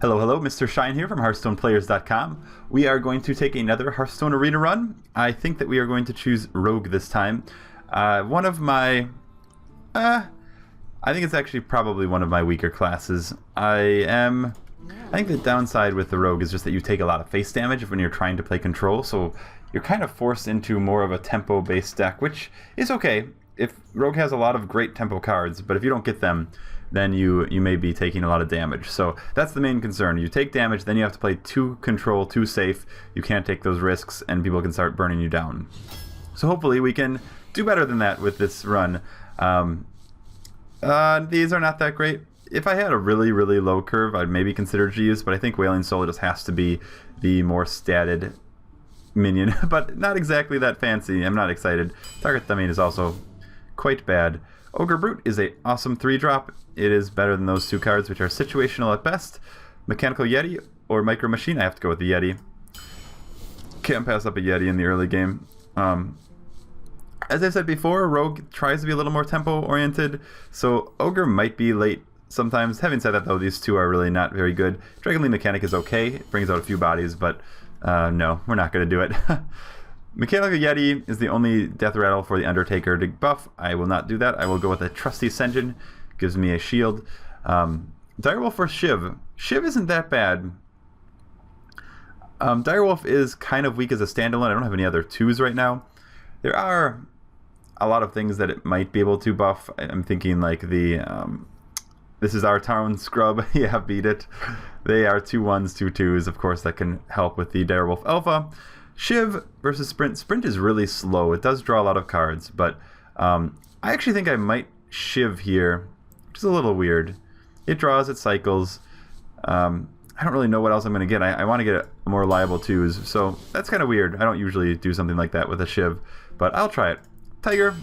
Hello, hello, Mr. Shine here from HearthstonePlayers.com. We are going to take another Hearthstone Arena run. I think that we are going to choose Rogue this time. One of my... I think it's actually probably one of my weaker classes. I think the downside with the Rogue is just that you take a lot of face damage when you're trying to play control, so you're kind of forced into more of a tempo-based deck, which is okay. If Rogue has a lot of great tempo cards, but if you don't get them, then you may be taking a lot of damage. So that's the main concern. You take damage, then you have to play too control, too safe. You can't take those risks, and people can start burning you down. So hopefully we can do better than that with this run. These are not that great. If I had a really, really low curve, I'd maybe consider Jeeves, but I think Wailing Soul just has to be the more statted minion, but not exactly that fancy. I'm not excited. Target Thumbing is also quite bad. Ogre Brute is a awesome 3-drop. It is better than those two cards, which are situational at best. Mechanical Yeti or Micro Machine. I have to go with the Yeti. Can't pass up a Yeti in the early game. As I said before, Rogue tries to be a little more tempo-oriented, so Ogre might be late sometimes. Having said that, though, these two are really not very good. Dragonly Mechanic is okay. It brings out a few bodies, but no, we're not going to do it. Mechanical Yeti is the only death rattle for the Undertaker to buff. I will not do that. I will go with a Trusty Senjin. Gives me a shield. Direwolf for Shiv. Shiv isn't that bad. Direwolf is kind of weak as a standalone. I don't have any other 2s right now. There are a lot of things that it might be able to buff. I'm thinking like the... this is our town scrub. Yeah, beat it. They are 2 1s, 2 2s. Of course, that can help with the Direwolf Alpha. Shiv versus Sprint. Sprint is really slow. It does draw a lot of cards, but I actually think I might Shiv here, which is a little weird. It draws, it cycles. I don't really know what else I'm going to get. I want to get more reliable 2s, so that's kind of weird. I don't usually do something like that with a Shiv, but I'll try it. Tiger.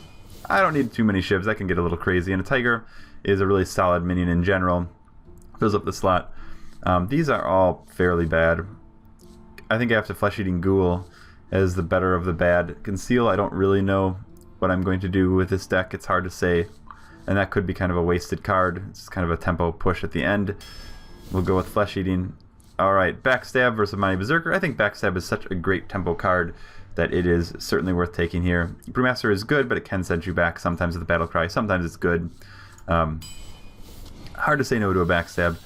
I don't need too many Shivs. That can get a little crazy, and a Tiger is a really solid minion in general. Fills up the slot. These are all fairly bad. I think I have to Flesh Eating Ghoul as the better of the bad. Conceal, I don't really know what I'm going to do with this deck. It's hard to say. And that could be kind of a wasted card. It's kind of a tempo push at the end. We'll go with Flesh Eating. Alright, Backstab versus Mighty Berserker. I think Backstab is such a great tempo card that it is certainly worth taking here. Brewmaster is good, but it can send you back sometimes with the Battle Cry. Sometimes it's good. Hard to say no to a Backstab.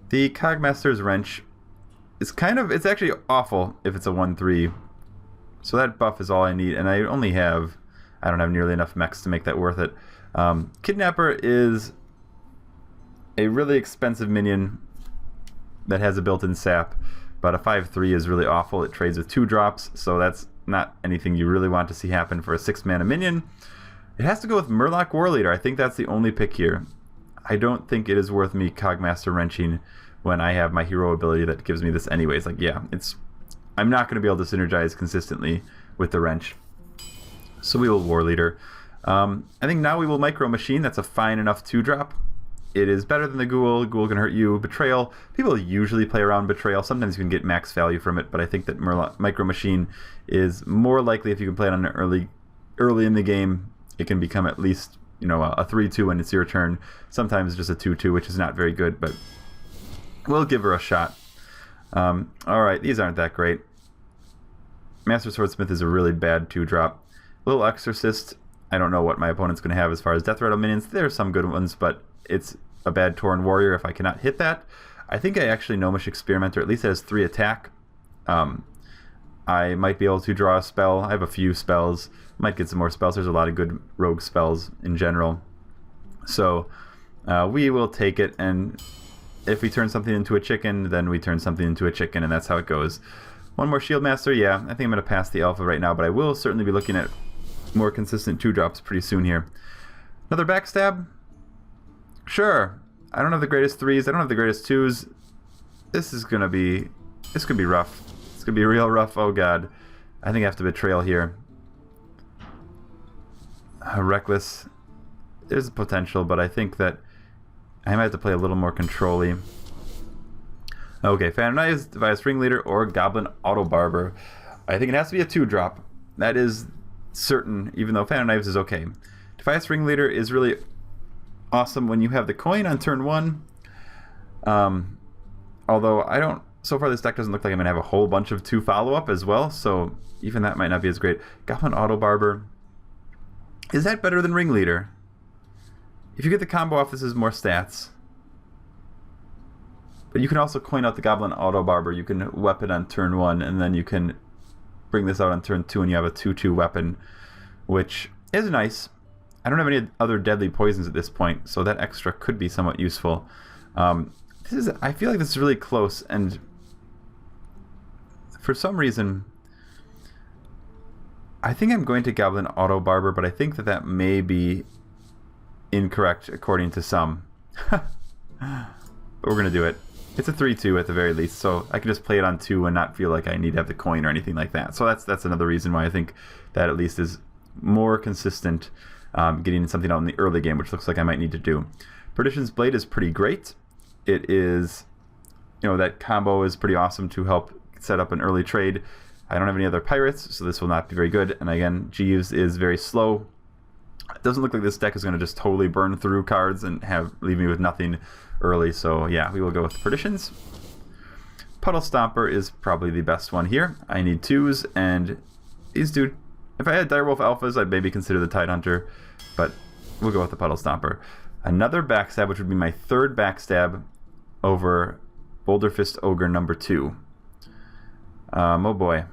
The Cogmaster's Wrench is it's actually awful if it's a 1-3. So that buff is all I need, and I don't have nearly enough mechs to make that worth it. Kidnapper is a really expensive minion that has a built-in sap, but a 5-3 is really awful. It trades with 2 drops, so that's not anything you really want to see happen for a 6-mana minion. It has to go with Murloc Warleader. I think that's the only pick here. I don't think it is worth me Cogmaster Wrenching when I have my hero ability that gives me this anyways. Like, yeah, I'm not going to be able to synergize consistently with the Wrench. So we will Warleader. I think now we will Micro Machine. That's a fine enough 2-drop. It is better than the Ghoul. Ghoul can hurt you. Betrayal. People usually play around Betrayal. Sometimes you can get max value from it, but I think that Micro Machine is more likely if you can play it on an early in the game. It can become at least, a 3-2 when it's your turn. Sometimes just a 2-2, which is not very good, but we'll give her a shot. Alright, these aren't that great. Master Swordsmith is a really bad 2-drop. Little Exorcist. I don't know what my opponent's going to have as far as Death Rattle minions. There are some good ones, but it's a bad Tauren Warrior if I cannot hit that. I think I actually Gnomish Experimenter. At least it has 3 attack. I might be able to draw a spell. I have a few spells. Might get some more spells. There's a lot of good rogue spells in general. So we will take it, and if we turn something into a chicken, then we turn something into a chicken, and that's how it goes. One more Shieldmaster. Yeah, I think I'm going to pass the Alpha right now, but I will certainly be looking at more consistent 2-drops pretty soon here. Another Backstab? Sure. I don't have the greatest 3s. I don't have the greatest 2s. This could be rough. It's going to be real rough. Oh, God. I think I have to Betrayal here. Reckless. There's a potential, but I think that I might have to play a little more control-y. Okay, Phantom Knives, Devious Ringleader, or Goblin Auto Barber. I think it has to be a 2-drop. That is certain, even though Phantom Knives is okay. Devious Ringleader is really awesome when you have the coin on turn 1. Although I don't, so far this deck doesn't look like I'm going to have a whole bunch of 2 follow-up as well, so even that might not be as great. Goblin Auto Barber. Is that better than Ringleader? If you get the combo off, this is more stats. But you can also coin out the Goblin Auto Barber. You can weapon on turn 1, and then you can bring this out on turn 2, and you have a 2/2 weapon, which is nice. I don't have any other deadly poisons at this point, so that extra could be somewhat useful. I feel like this is really close, and for some reason, I think I'm going to Goblin Auto Barber, but I think that may be incorrect according to some. But we're going to do it. It's a 3/2 at the very least, so I can just play it on 2 and not feel like I need to have the coin or anything like that. So that's another reason why I think that at least is more consistent, getting something out in the early game, which looks like I might need to do. Perdition's Blade is pretty great. It is, that combo is pretty awesome to help set up an early trade. I don't have any other pirates, so this will not be very good. And again, Jeeves is very slow. It doesn't look like this deck is going to just totally burn through cards and leave me with nothing early. So yeah, we will go with Perditions. Puddle Stomper is probably the best one here. I need 2s, and these do. If I had Direwolf Alphas, I'd maybe consider the Tidehunter, but we'll go with the Puddle Stomper. Another backstab, which would be my 3rd backstab over Boulder Fist Ogre number 2. Oh boy.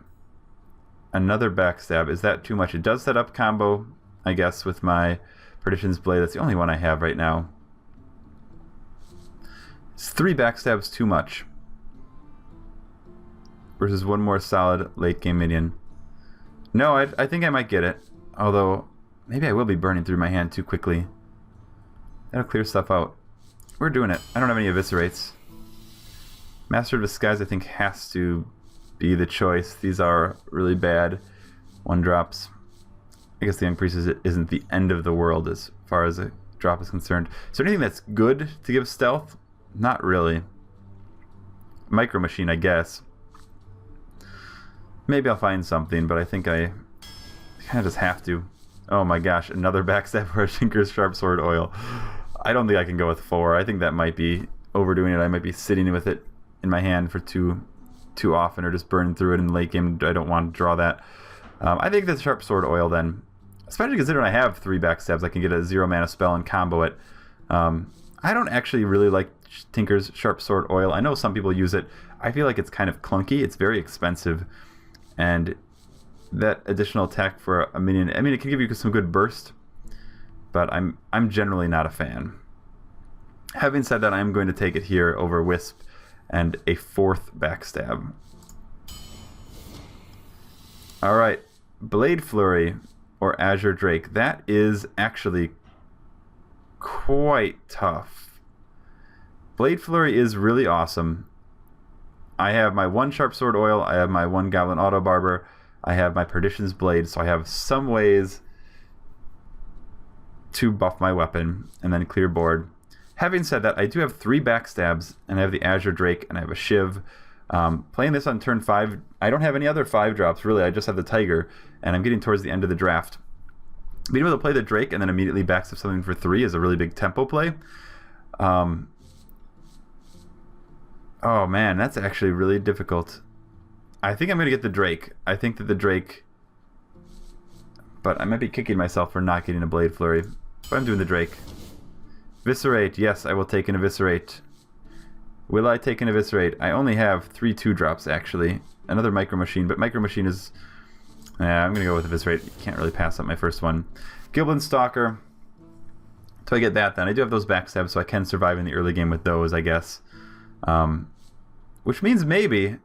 Another backstab. Is that too much? It does set up combo, I guess, with my Perdition's Blade. That's the only one I have right now. Is 3 backstabs too much? Versus 1 more solid late game minion. No, I think I might get it. Although, maybe I will be burning through my hand too quickly. That'll clear stuff out. We're doing it. I don't have any Eviscerates. Master of Disguise, I think, has to be the choice. These are really bad 1-drops. I guess the Young Priest isn't the end of the world as far as a drop is concerned. Is there anything that's good to give stealth? Not really. Micro Machine, I guess. Maybe I'll find something, but I think I kind of just have to. Oh my gosh, another backstab for a Tinker's Sharp Sword Oil. I don't think I can go with 4. I think that might be overdoing it. I might be sitting with it in my hand for too often, or just burning through it in the late game. I don't want to draw that. I think the Sharp Sword Oil then, especially considering I have 3 backstabs, I can get a 0-mana spell and combo it. I don't actually really like Tinker's Sharp Sword Oil. I know some people use it. I feel like it's kind of clunky. It's very expensive, and that additional attack for a minion, I mean, it can give you some good burst, but I'm generally not a fan. Having said that, I'm going to take it here over Wisp and a 4th backstab. Alright, Blade Flurry or Azure Drake. That is actually quite tough. Blade Flurry is really awesome. I have my 1 Sharp Sword Oil, I have my 1 Goblin Auto Barber, I have my Perdition's Blade, so I have some ways to buff my weapon and then clear board. Having said that, I do have 3 backstabs, and I have the Azure Drake, and I have a Shiv. Playing this on turn 5, I don't have any other 5-drops, really. I just have the Tiger, and I'm getting towards the end of the draft. Being able to play the Drake and then immediately backstab something for 3 is a really big tempo play. Oh man, that's actually really difficult. I think I'm going to get the Drake. I think that the Drake... But I might be kicking myself for not getting a Blade Flurry. But I'm doing the Drake. Eviscerate. Yes, I will take an Eviscerate. Will I take an Eviscerate? I only have 3 2-drops, actually. Another Micro Machine, but Micro Machine is... Yeah, I'm going to go with Eviscerate. Can't really pass up my first one. Gilblin Stalker. So I get that then. I do have those backstabs, so I can survive in the early game with those, I guess. Which means maybe...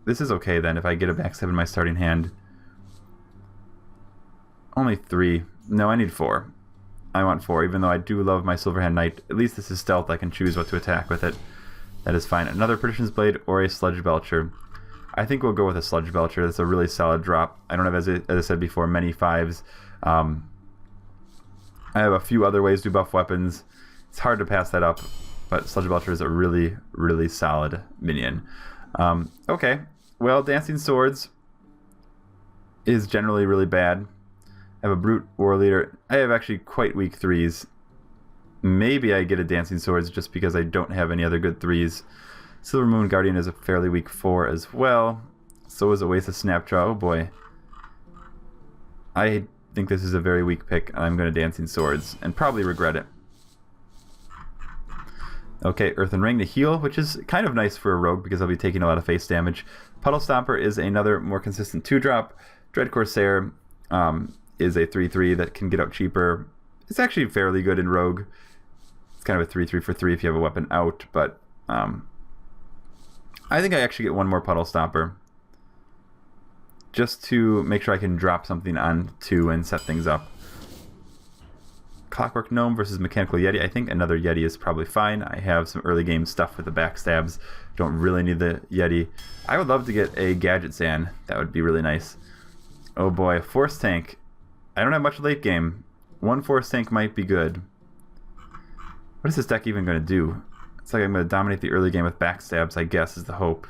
This is okay then, if I get a backstab in my starting hand. Only 3. No, I need 4. I want 4, even though I do love my Silverhand Knight. At least this is stealth. I can choose what to attack with it. That is fine. Another Perdition's Blade or a Sludge Belcher. I think we'll go with a Sludge Belcher. That's a really solid drop. I don't have, as I said before, many 5s. I have a few other ways to buff weapons. It's hard to pass that up, but Sludge Belcher is a really, really solid minion. Okay, well, Dancing Swords is generally really bad. I have a Brute War Leader. I have actually quite weak 3s. Maybe I get a Dancing Swords just because I don't have any other good 3s. Silver Moon Guardian is a fairly weak 4 as well. So is Oasis Snapjaw. Oh boy. I think this is a very weak pick. I'm going to Dancing Swords and probably regret it. Okay, Earthen Ring to heal, which is kind of nice for a rogue because I'll be taking a lot of face damage. Puddle Stomper is another more consistent 2-drop. Dread Corsair is a 3-3 that can get out cheaper. It's actually fairly good in rogue. It's kind of a 3-3 for 3 if you have a weapon out, but I think I actually get one more Puddle Stomper just to make sure I can drop something on 2 and set things up. Clockwork Gnome versus Mechanical Yeti. I think another Yeti is probably fine. I have some early game stuff with the backstabs. Don't really need the Yeti. I would love to get a Gadget Zan. That would be really nice. Oh boy, Force Tank. I don't have much late game. One Force Tank might be good. What is this deck even going to do? It's like I'm going to dominate the early game with backstabs, I guess, is the hope.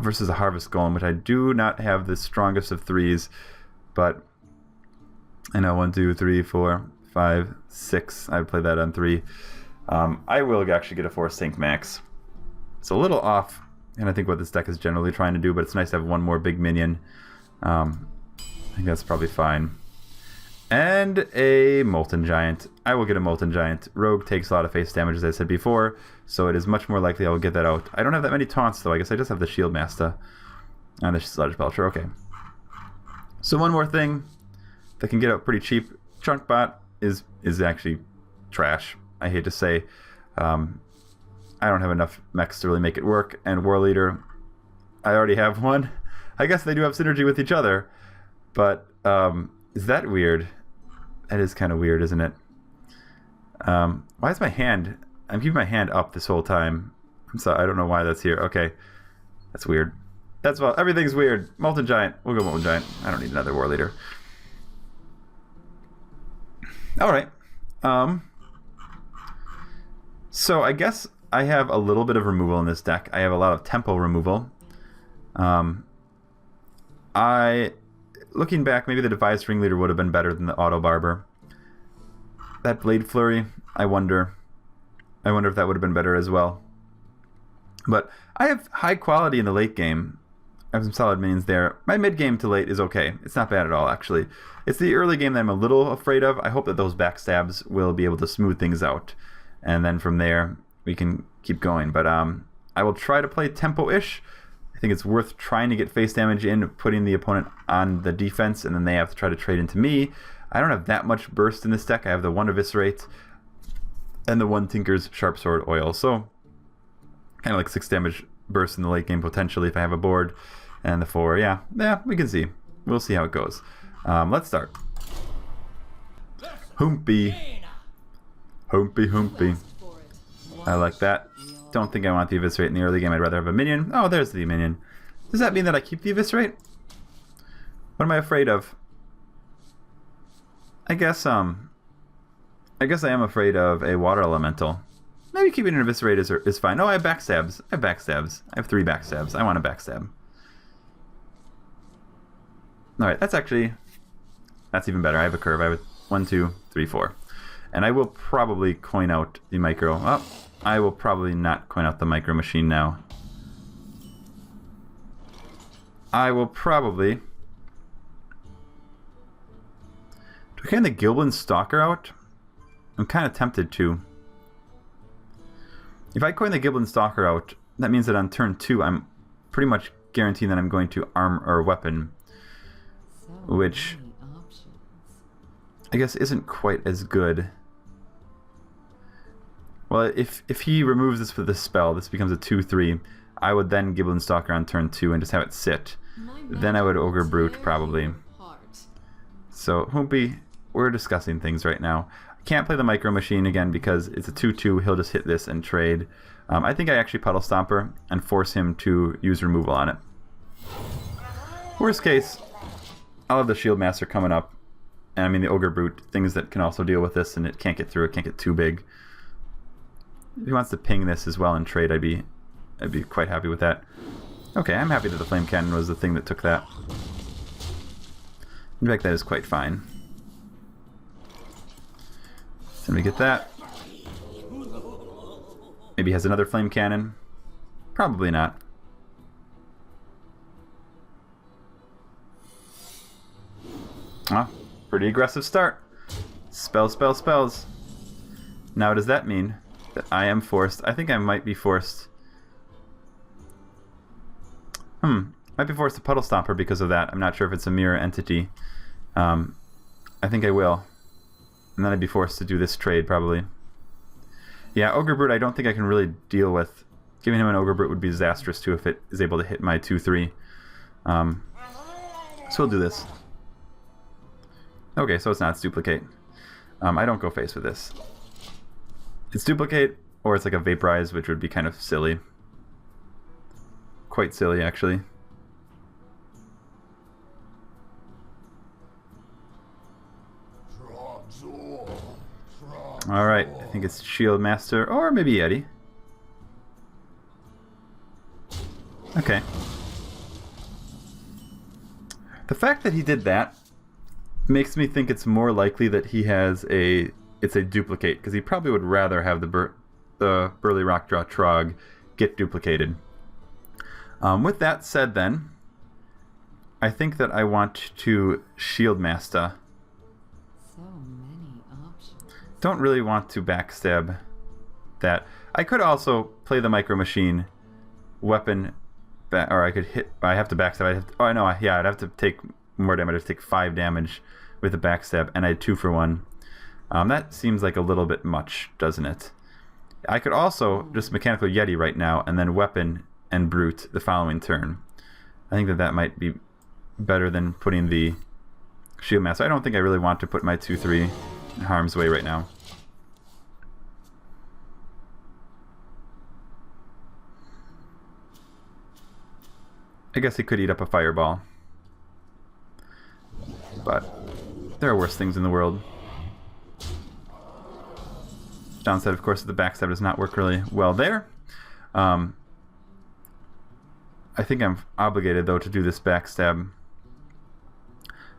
Versus a Harvest Golem, which I do not have the strongest of 3s. But I know 1, 2, 3, 4, 5, 6. I would play that on 3. I will actually get a Force Tank max. It's a little off, and I think what this deck is generally trying to do, but it's nice to have one more big minion. I think that's probably fine. And a Molten Giant. I will get a Molten Giant. Rogue takes a lot of face damage, as I said before, so it is much more likely I will get that out. I don't have that many taunts, though. I guess I just have the Shield Master and the Sludge Belcher. Okay. So one more thing that can get out pretty cheap. Chunk Bot is actually trash. I hate to say. I don't have enough mechs to really make it work. And War Leader, I already have one. I guess they do have synergy with each other. But is that weird? That is kind of weird, isn't it? Why is my hand... I'm keeping my hand up this whole time. I'm sorry, I don't know why that's here. Okay. That's weird. That's well, everything's weird. Molten Giant. We'll go Molten Giant. I don't need another War Leader. Alright. So I guess I have a little bit of removal in this deck. I have a lot of tempo removal. Looking back, maybe the Devised Ringleader would have been better than the Auto Barber. That Blade Flurry, I wonder if that would have been better as well. But I have high quality in the late game. I have some solid minions there. My mid game to late is okay. It's not bad at all, actually. It's the early game that I'm a little afraid of. I hope that those backstabs will be able to smooth things out. And then from there, we can keep going. But I will try to play tempo-ish. I think it's worth trying to get face damage in, putting the opponent on the defense, and then they have to try to trade into me. I don't have that much burst in this deck. I have the 1 Eviscerate and the 1 Tinker's Sharp Sword Oil. So, kind of like 6 damage burst in the late game potentially if I have a board. And the 4, yeah, we can see. We'll see how it goes. Let's start. Hoompy. Hoompy. I like that. Don't think I want the Eviscerate in the early game. I'd rather have a minion. Oh, there's the minion. Does that mean that I keep the Eviscerate? What am I afraid of? I guess I am afraid of a Water Elemental. Maybe keeping an Eviscerate is fine. Oh, I have backstabs. I have 3 backstabs. I want a backstab. Alright, that's even better. I have a curve. I have 1, 2, 3, 4. And I will probably coin out the micro. Oh, I will probably not coin out the micro machine now. I will probably... Do I coin the Gilblin Stalker out? I'm kind of tempted to. If I coin the Gilblin Stalker out, that means that on turn 2, I'm pretty much guaranteeing that I'm going to arm or weapon, which I guess isn't quite as good. Well, if he removes this with the spell, this becomes a 2/3. I would then Gilblin Stalker on turn 2 and just have it sit. Then I would Ogre Brute probably. So Hoompy, we're discussing things right now. I can't play the Micro Machine again because it's a 2/2. He'll just hit this and trade. I think I actually Puddle Stomper and force him to use removal on it. Worst case, I'll have the Shield Master coming up. And I mean the Ogre Brute, things that can also deal with this, and it can't get through, it can't get too big. If he wants to ping this as well and trade, I'd be quite happy with that. Okay, I'm happy that the Flame Cannon was the thing that took that. In fact, that is quite fine. So let me get that. Maybe he has another flame cannon. Probably not. Oh, pretty aggressive start. Spells, spells, spells. Now does that mean that I am forced? I think I might be forced. Might be forced to Puddle Stomper because of that. I'm not sure if it's a mirror entity. I think I will. And then I'd be forced to do this trade, probably. Yeah, Ogre Brute I don't think I can really deal with. Giving him an Ogre Brute would be disastrous, too, if it is able to hit my 2-3. So we'll do this. Okay, so it's not. It's Duplicate. I don't go face with this. It's Duplicate, or it's like a Vaporize, which would be kind of silly. Quite silly, actually. Alright, I think it's Shield Master, or maybe Yeti. Okay. The fact that he did that makes me think it's more likely that he has it's a duplicate, because he probably would rather have the Burly Rockdraw Trog get duplicated. With that said then, I think that I want to Shield Master. So many options. Don't really want to backstab that. I could also play the Micro Machine weapon, or I could hit. I have to backstab. I'd have to take more damage. I'd have to take 5 damage with the backstab, and I had 2 for 1. That seems like a little bit much, doesn't it? I could also just Mechanical Yeti right now, and then Weapon and Brute the following turn. I think that might be better than putting the Shield Master. I don't think I really want to put my 2-3 in harm's way right now. I guess he could eat up a Fireball. But there are worse things in the world. Downside, of course, the backstab does not work really well there. I think I'm obligated, though, to do this backstab.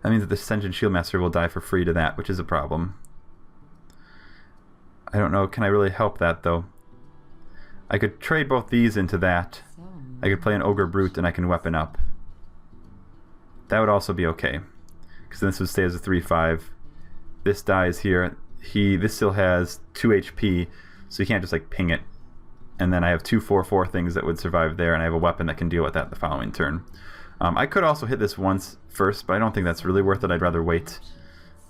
That means that the Sentient Shield Master will die for free to that, which is a problem. I don't know, can I really help that, though? I could trade both these into that. I could play an Ogre Brute and I can weapon up. That would also be okay, because this would stay as a 3-5. This dies here. This still has 2 HP, so you can't just like ping it. And then I have 2 4/4 things that would survive there, and I have a weapon that can deal with that the following turn. I could also hit this once first, but I don't think that's really worth it. I'd rather wait.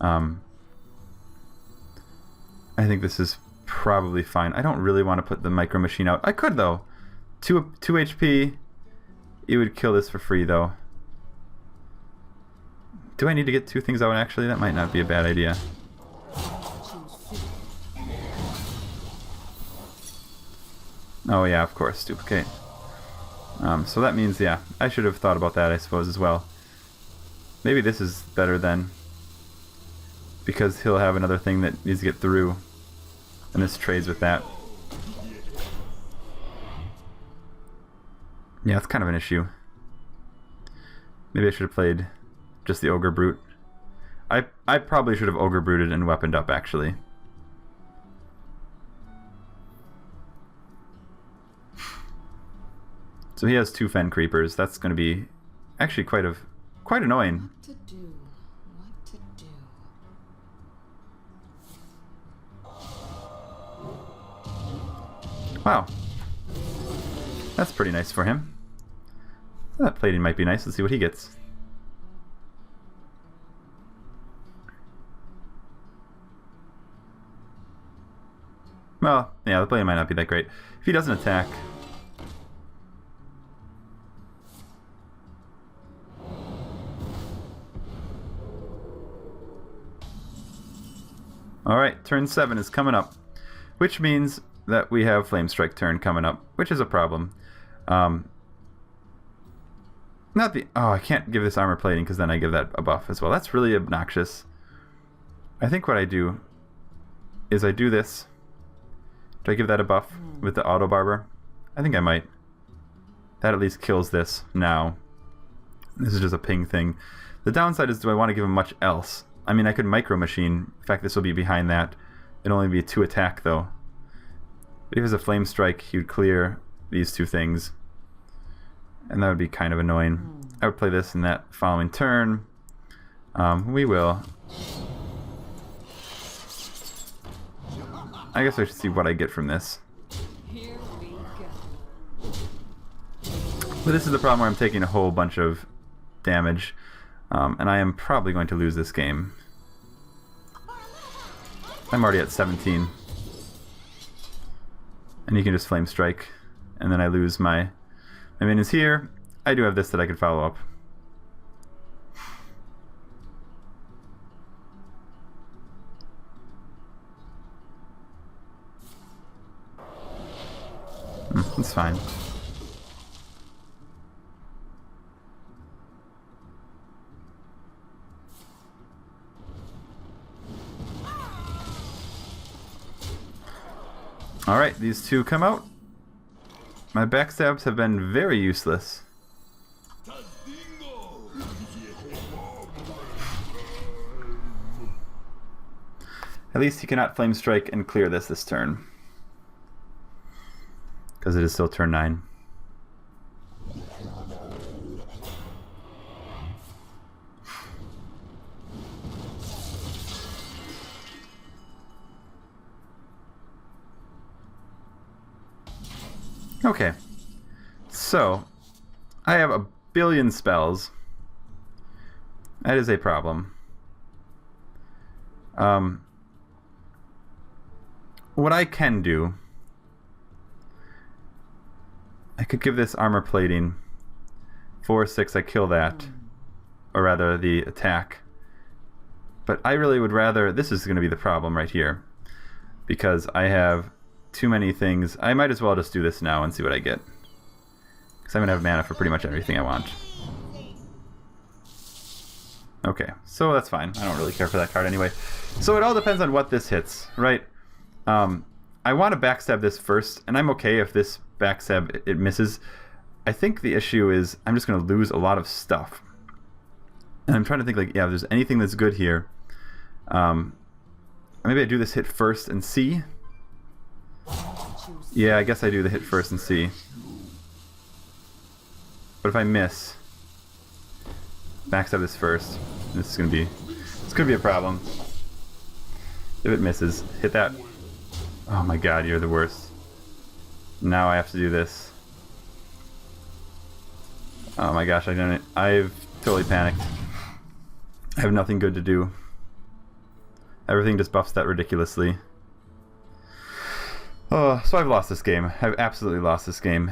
I think this is probably fine. I don't really want to put the Micro Machine out. I could, though. 2 HP. It would kill this for free, though. Do I need to get 2 things out, actually? That might not be a bad idea. Oh yeah, of course, duplicate. So that means, yeah, I should have thought about that, I suppose, as well. Maybe this is better then, because he'll have another thing that needs to get through, and this trades with that. Yeah, it's kind of an issue. Maybe I should have played just the Ogre Brute. I probably should have Ogre Bruted and weaponed up, actually. So he has 2 Fen Creepers. That's going to be actually quite annoying. What to do? What to do? Wow. That's pretty nice for him. That plating might be nice. Let's see what he gets. Well, yeah, the plating might not be that great. If he doesn't attack... Alright, turn 7 is coming up, which means that we have Flame Strike turn coming up, which is a problem. I can't give this armor plating because then I give that a buff as well. That's really obnoxious. I think what I do is I do this. Do I give that a buff with the Auto Barber? I think I might. That at least kills this now. This is just a ping thing. The downside is, do I want to give him much else? I mean, I could Micro Machine. In fact, this will be behind that. It'll only be a 2 attack, though. But if he has a Flame Strike, he would clear these two things. And that would be kind of annoying. I would play this in that following turn. We will. I guess I should see what I get from this. Here we go. But this is the problem where I'm taking a whole bunch of damage. And I am probably going to lose this game. I'm already at 17. And he can just Flame Strike. And then I lose my minions here. I do have this that I could follow up. It's fine. Alright, these two come out. My backstabs have been very useless. At least he cannot Flame Strike and clear this turn. Because it is still turn 9. Okay. So, I have a billion spells. That is a problem. What I can do, I could give this armor plating 4/6. I kill that, or rather the attack. But I really would rather. This is going to be the problem right here, because I have too many things. I might as well just do this now and see what I get, because I'm going to have mana for pretty much everything I want. Okay, so that's fine. I don't really care for that card anyway. So it all depends on what this hits, right? I want to backstab this first, and I'm okay if this backstab it misses. I think the issue is I'm just going to lose a lot of stuff. And I'm trying to think, like, yeah, if there's anything that's good here. Maybe I do this hit first and see. Yeah, I guess I do the hit first and see. But if I miss, backstab this first. This is going to be... This could be a problem. If it misses, hit that. Oh my god, you're the worst. Now I have to do this. Oh my gosh, I've totally panicked. I have nothing good to do. Everything just buffs that ridiculously. Oh, so I've lost this game. I've absolutely lost this game.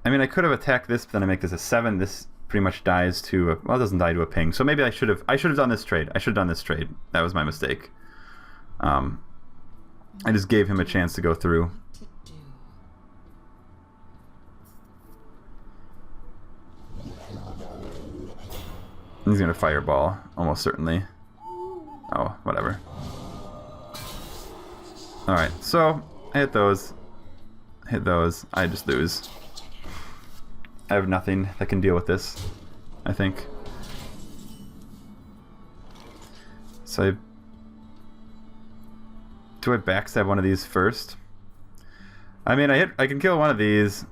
I mean, I could have attacked this, but then I make this a 7. This pretty much dies to a... Well, it doesn't die to a ping. So maybe I should have done this trade. I should have done this trade. That was my mistake. I just gave him a chance to go through. He's gonna fireball, almost certainly. Oh, whatever. Alright, so I hit those. I just lose. I have nothing that can deal with this, I think. So do I backstab one of these first? I mean, I can kill one of these.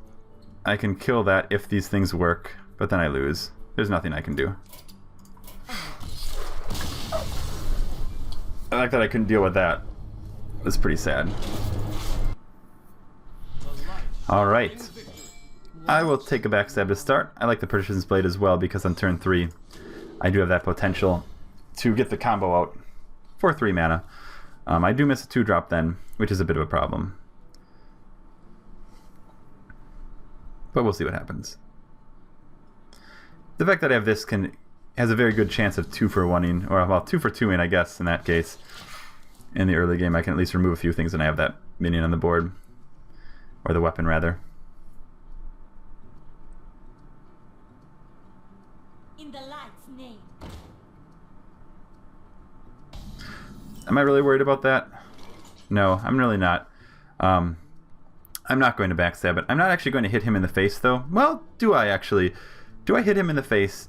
I can kill that if these things work, but then I lose. There's nothing I can do. The fact that I couldn't deal with that was pretty sad. Alright. I will take a backstab to start. I like the Persian's Blade as well because on turn 3 I do have that potential to get the combo out for 3 mana. I do miss a 2-drop then, which is a bit of a problem. But we'll see what happens. The fact that I have this has a very good chance of 2 for 1-ing, or well, 2 for 2-ing, I guess, in that case. In the early game, I can at least remove a few things and I have that minion on the board. Or the weapon, rather. In the light's name. Am I really worried about that? No, I'm really not. I'm not going to backstab it. I'm not actually going to hit him in the face, though. Well, do I actually? Do I hit him in the face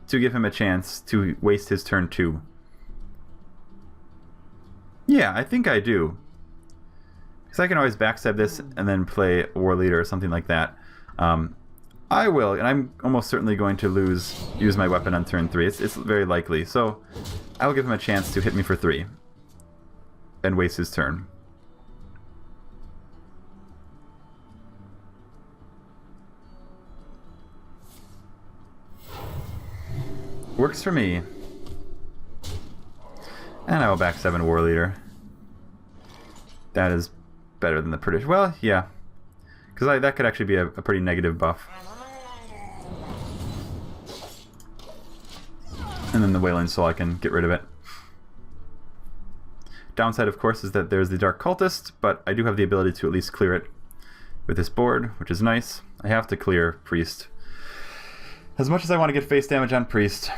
to give him a chance to waste his turn 2? Yeah, I think I do. Because I can always backstab this and then play War Leader or something like that. I will, and I'm almost certainly going to use my weapon on turn 3. It's very likely. So I will give him a chance to hit me for 3 and waste his turn. Works for me. And I will backstab War Leader. That is better than the prediction. Well, yeah. Because that could actually be a pretty negative buff. And then the Wailing Soul, I can get rid of it. Downside, of course, is that there's the Dark Cultist, but I do have the ability to at least clear it with this board, which is nice. I have to clear Priest. As much as I want to get face damage on Priest,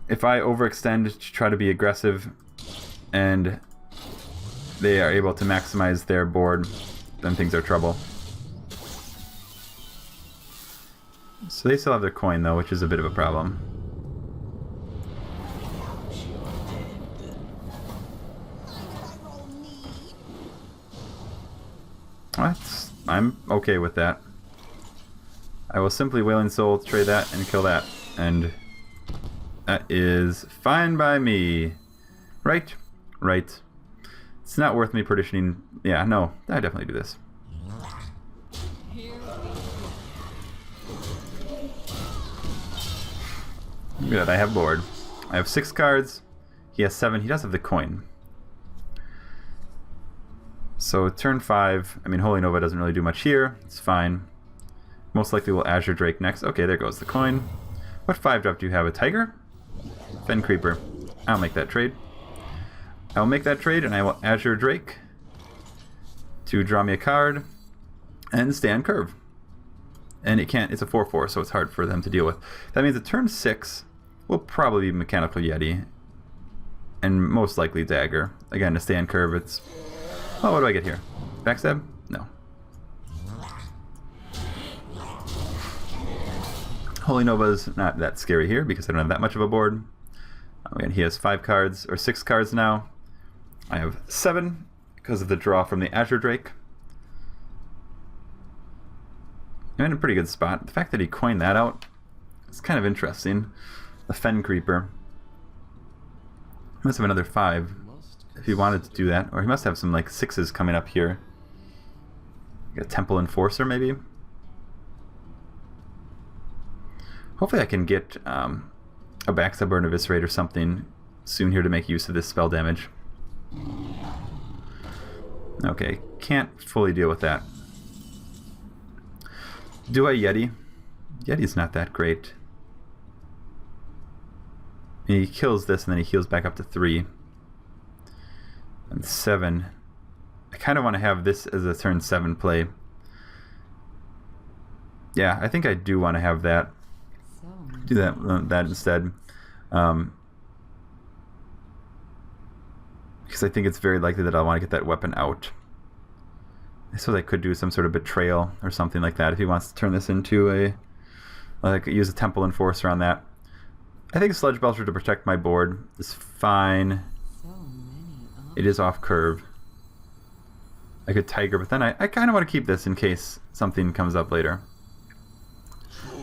if I overextend to try to be aggressive and they are able to maximize their board, then things are trouble. So they still have their coin, though, which is a bit of a problem. I'm okay with that. I will simply Wailing Soul, trade that, and kill that. And that is fine by me. Right? Right. It's not worth me partitioning. Yeah, no, I definitely do this. Good, I have board. I have 6 cards. He has 7. He does have the coin. So turn 5, I mean Holy Nova doesn't really do much here. It's fine. Most likely we'll Azure Drake next. Okay, there goes the coin. What 5-drop do you have? A Tiger? Fen Creeper. I'll make that trade. I will make that trade and I will Azure Drake to draw me a card and stay on curve. And it can't, it's a 4/4, so it's hard for them to deal with. That means at turn 6 will probably be Mechanical Yeti. And most likely Dagger. Again, to stay on curve, it's... Oh, what do I get here? Backstab? No. Holy Nova's not that scary here because I don't have that much of a board. Again, he has 5 cards, or 6 cards now. I have 7 because of the draw from the Azure Drake. I'm in a pretty good spot. The fact that he coined that out is kind of interesting. The Fen Creeper. He must have another 5 if he wanted to do that. Or he must have some like 6s coming up here. Like a Temple Enforcer maybe? Hopefully I can get a Backstab or an Eviscerate or something soon here to make use of this spell damage. Okay, can't fully deal with that. Do I Yeti? Yeti's not that great. He kills this and then he heals back up to 3. And 7. I kind of want to have this as a turn 7 play. Yeah, I think I do want to have that. Do that instead. Because I think it's very likely that I'll want to get that weapon out. I suppose I could do some sort of betrayal or something like that if he wants to turn this into a... Like, use a Temple Enforcer on that. I think Sludge Belcher to protect my board is fine. It is off curve. I could Tiger, but then I kind of want to keep this in case something comes up later.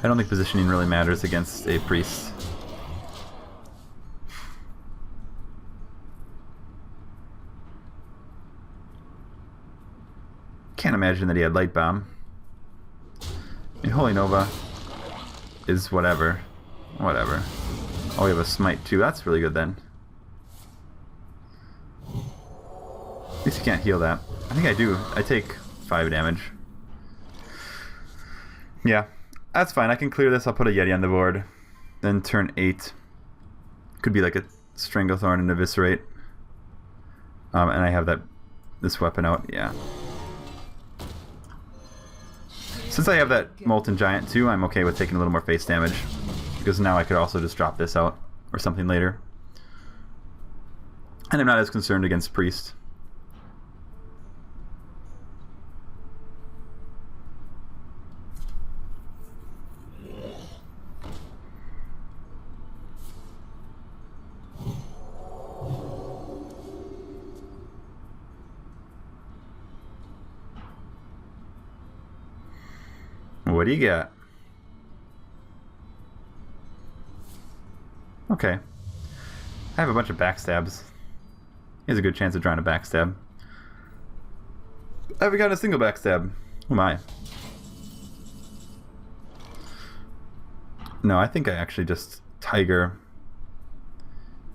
I don't think positioning really matters against a priest. Can't imagine that he had Light Bomb. I mean, Holy Nova is whatever. Whatever. Oh, we have a Smite too. That's really good then. At least you can't heal that. I think I do. I take 5 damage. Yeah, that's fine. I can clear this. I'll put a Yeti on the board. Then turn 8. Could be like a Stranglethorn and Eviscerate. And I have this weapon out. Yeah. Since I have that Molten Giant too, I'm okay with taking a little more face damage. Because now I could also just drop this out or something later. And I'm not as concerned against Priest. What do you got? Okay. I have a bunch of backstabs. Here's a good chance of drawing a backstab. I haven't got a single backstab. Who am I? No, I think I actually just Tiger.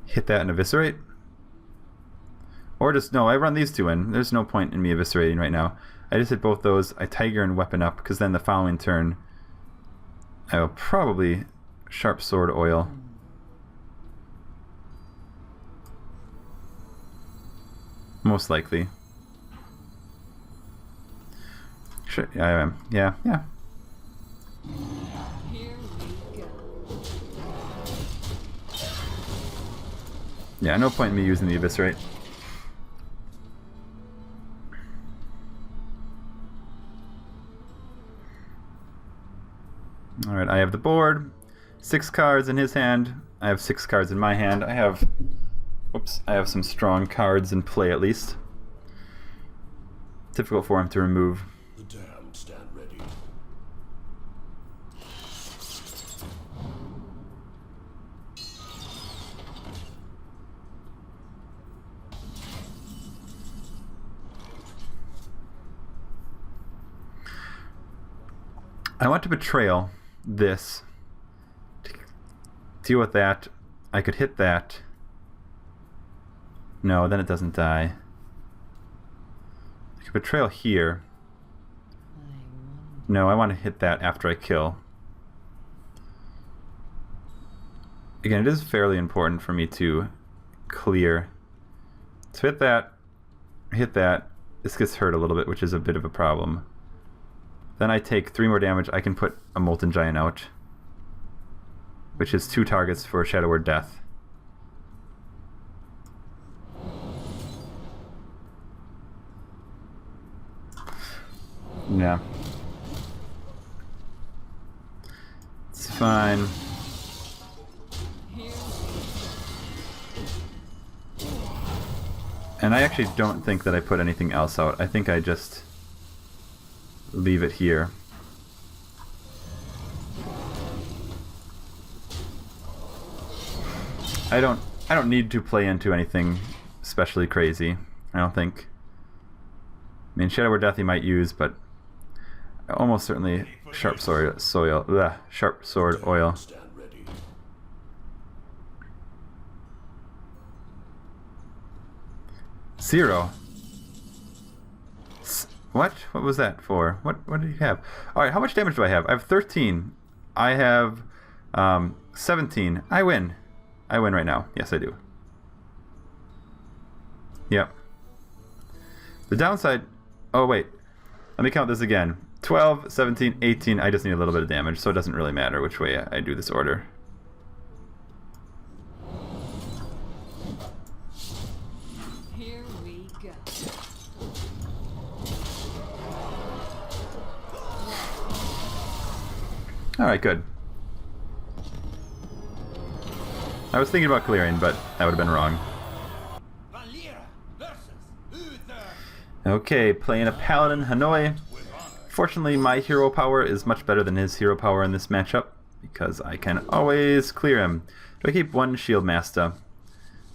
Hit that and eviscerate. Or just, no, I run these two in. There's no point in me eviscerating right now. I just hit both those. I Tiger and weapon up, because then the following turn I will probably Sharp Sword Oil. Most likely. Sure, yeah, I am. Yeah. Here we go. Yeah, no point in me using the Eviscerate. Alright, I have the board. 6 cards in his hand. I have 6 cards in my hand. I have some strong cards in play at least. Difficult for him to remove. The damned stand ready. I want to Betrayal this. Deal with that. I could hit that. No, then it doesn't die. I could Betrayal here. No, I want to hit that after I kill. Again, it is fairly important for me to clear. So hit that. This gets hurt a little bit, which is a bit of a problem. Then I take 3 more damage. I can put a Molten Giant out, which is 2 targets for Shadow Word Death. Yeah. It's fine. And I actually don't think that I put anything else out. I think I just leave it here. I don't need to play into anything especially crazy, I don't think. I mean, Shadow Word Death he might use, but almost certainly Sharp Sword Oil. Stand ready. Zero. What? What was that for? What do you have? Alright, how much damage do I have? I have 13. I have 17. I win. I win right now. Yes, I do. Yep. The downside... Oh, wait. Let me count this again. 12, 17, 18. I just need a little bit of damage, so it doesn't really matter which way I do this order. Here we go. Alright, good. I was thinking about clearing, but that would have been wrong. Valeera versus Uther. Okay, playing a Paladin Hanoi. Fortunately, my hero power is much better than his hero power in this matchup, because I can always clear him. Do I keep 1 Shield Master?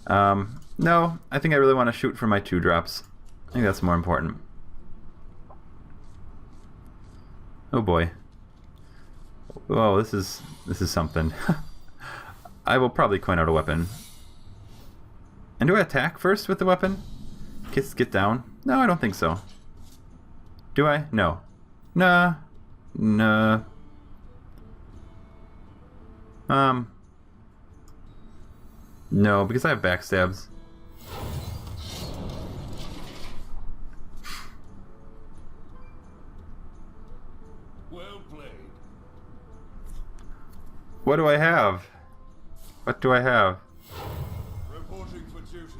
No, I think I really want to shoot for my 2 drops. I think that's more important. Oh boy. Oh, this is something. I will probably coin out a weapon. And do I attack first with the weapon? Get down? No, I don't think so. Do I? No. Nah. No, because I have backstabs. Well played. What do I have? What do I have? Reporting for duty.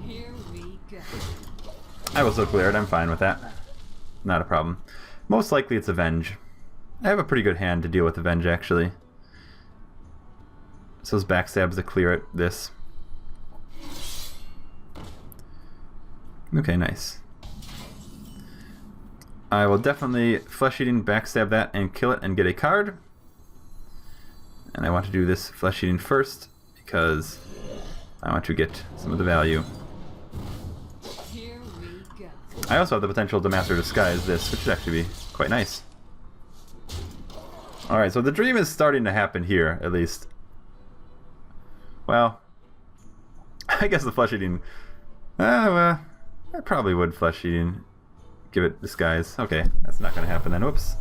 Here we go. I will still clear it. I'm fine with that. Not a problem. Most likely it's Avenge. I have a pretty good hand to deal with Avenge, actually. So those backstabs to clear it. This. Okay, nice. I will definitely Flesh Eating backstab that and kill it and get a card. And I want to do this Flesh Eating first because I want to get some of the value. Here we go. I also have the potential to Master Disguise this, which would actually be quite nice. Alright, so the dream is starting to happen here, at least. Well, I guess the Flesh Eating... well, I probably would Flesh Eating. Give it Disguise. Okay, that's not going to happen then. Whoops.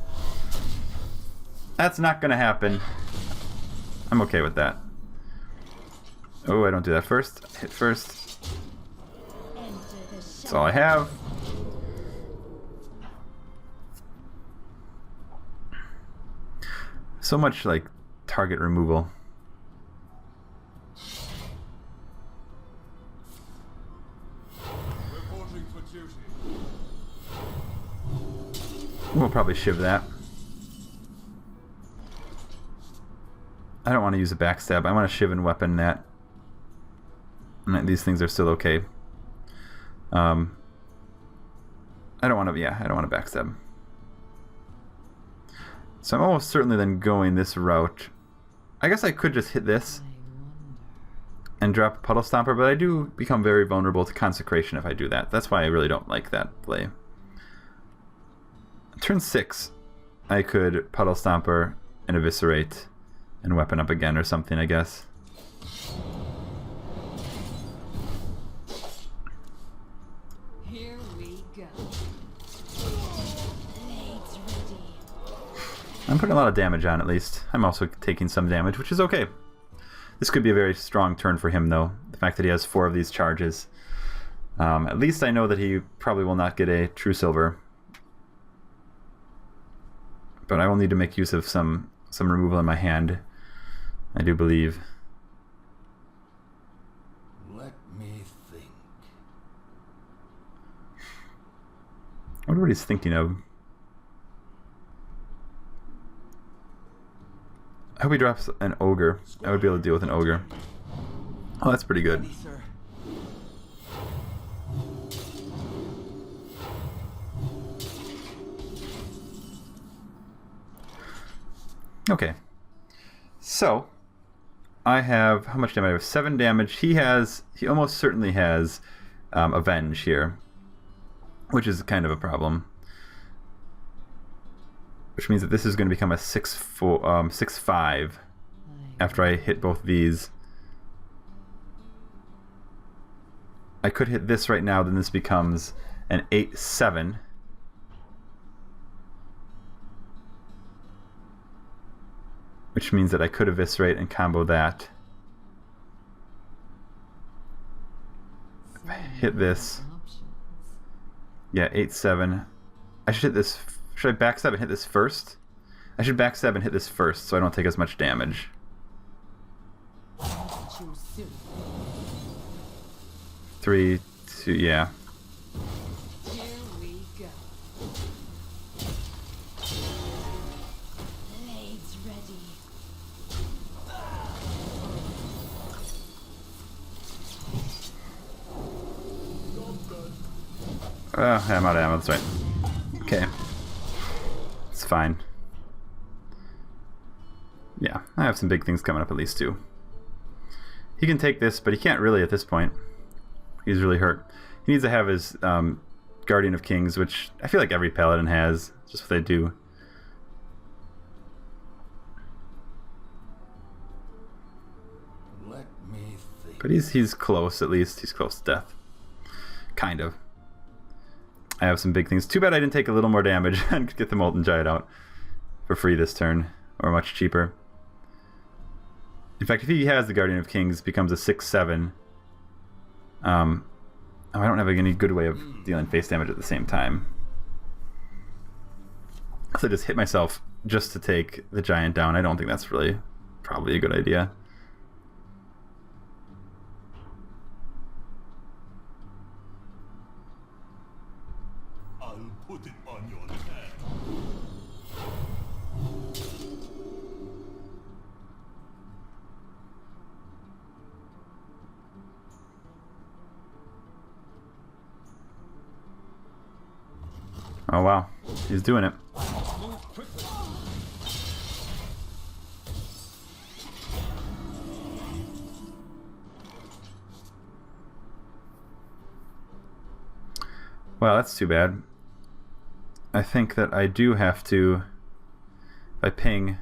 That's not going to happen. I'm okay with that. Oh, I don't do that first. Hit first. That's all I have. So much, like, target removal. Reporting for duty. We'll probably shiv that. I don't want to use a backstab. I want to shiv and weapon that. And these things are still okay. I don't want to. Yeah, I don't want to backstab. So I'm almost certainly then going this route. I guess I could just hit this and drop Puddle Stomper, but I do become very vulnerable to Consecration if I do that. That's why I really don't like that play. Turn 6, I could Puddle Stomper and Eviscerate and weapon up again or something, I guess. Here we go. Blades ready. I'm putting a lot of damage on, at least. I'm also taking some damage, which is okay. This could be a very strong turn for him, though. The fact that he has 4 of these charges. At least I know that he probably will not get a True Silver. But I will need to make use of some removal in my hand, I do believe. Let me think. I wonder what he's thinking of. I hope he drops an Ogre. I would be able to deal with an Ogre. Oh, that's pretty good. Ready, sir. Okay. So, I have... How much damage? I have 7 damage. He almost certainly has Avenge here. Which is kind of a problem. Which means that this is going to become a 6-5 after I hit both these. I could hit this right now, then this becomes an 8-7. Which means that I could Eviscerate and combo that. If I hit this. Yeah, 8-7. I should hit this. Should I backstab and hit this first? I should backstab and hit this first so I don't take as much damage. Too soon. 3, 2, yeah. Here we go. Blades ready. I'm out of ammo, that's right. Okay. It's fine. Yeah, I have some big things coming up at least too. He can take this, but he can't really at this point. He's really hurt. He needs to have his Guardian of Kings, which I feel like every Paladin has. It's just what they do. Let me think. But he's close at least. He's close to death. Kind of. I have some big things. Too bad I didn't take a little more damage and get the Molten Giant out for free this turn, or much cheaper. In fact, if he has the Guardian of Kings, it becomes a 6-7. I don't have any good way of dealing face damage at the same time. So I just hit myself just to take the giant down. I don't think that's really probably a good idea. I'll put it on your tab. Oh wow, he's doing it. Well, that's too bad. I think that I do have to, if I ping,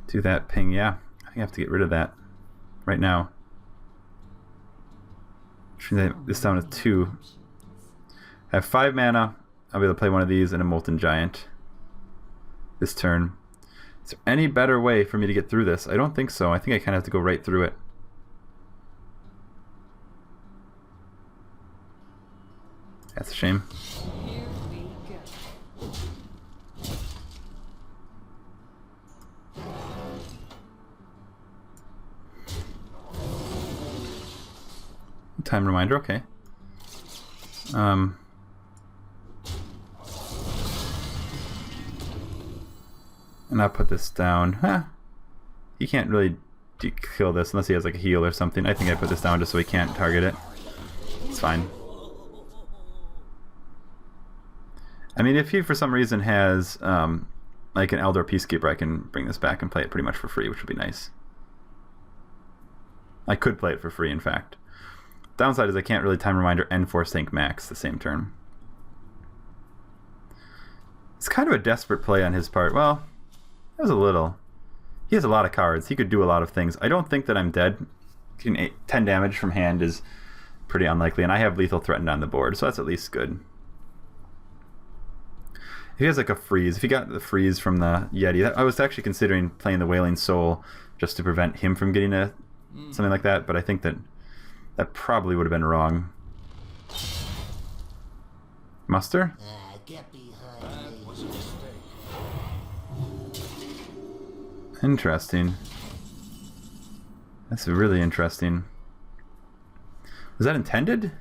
do that ping, yeah. I think I have to get rid of that right now. Which means this down to 2. I have 5 mana. I'll be able to play one of these and a Molten Giant this turn. Is there any better way for me to get through this? I don't think so. I think I kind of have to go right through it. That's a shame. Here we go. Time reminder, okay. And I'll put this down. Huh. He can't really kill this unless he has like a heal or something. I think I put this down just so he can't target it. It's fine. I mean, if he for some reason has like an Elder Peacekeeper, I can bring this back and play it pretty much for free, which would be nice. I could play it for free, in fact. Downside is I can't really Time Reminder and Force Tank max the same turn. It's kind of a desperate play on his part. Well, it was a little. He has a lot of cards. He could do a lot of things. I don't think that I'm dead. Getting 10 damage from hand is pretty unlikely, and I have Lethal Threatened on the board, so that's at least good. If he has like a freeze, if he got the freeze from the Yeti, I was actually considering playing the Wailing Soul just to prevent him from getting something like that, but I think that probably would have been wrong. Muster? Get behind That was a mistake. Interesting. That's really interesting. Was that intended?